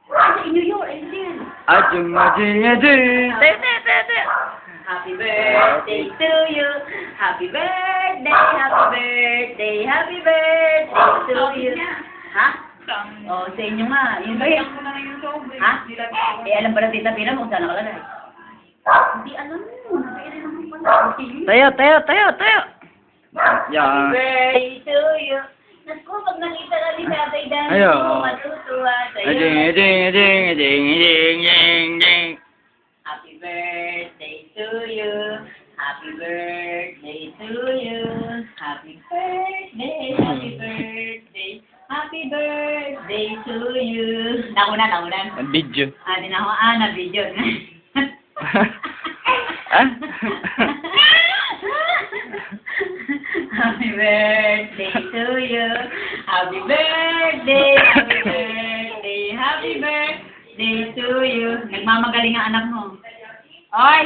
Sa inyo yun, ayun din. Ajing, ajing, ajing. Happy birthday to you. Happy birthday, happy birthday, happy birthday to you. Ha? Oh, sa inyo nga. Yun ba yun? Ha? Eh, alam ba na Tita Pina kung saan nakalagay? Hindi alam mo. Tayo, tayo, tayo, tayo. Happy Yan. birthday to you. Naku, pag nakita na ni Tatay Dan, Ayo. matutuwa sa'yo. Ajing, ajing, ajing, ajing, ajing, ajing, ajing. Happy birthday to you. Happy birthday to you. Happy birthday, happy birthday. Happy birthday to you. Nakunan. Ang video. Di na ako, na-video. Ah? Happy birthday to you. Happy birthday, happy birthday, happy birthday to you. Nagmamagaling ang anak mo. Oy!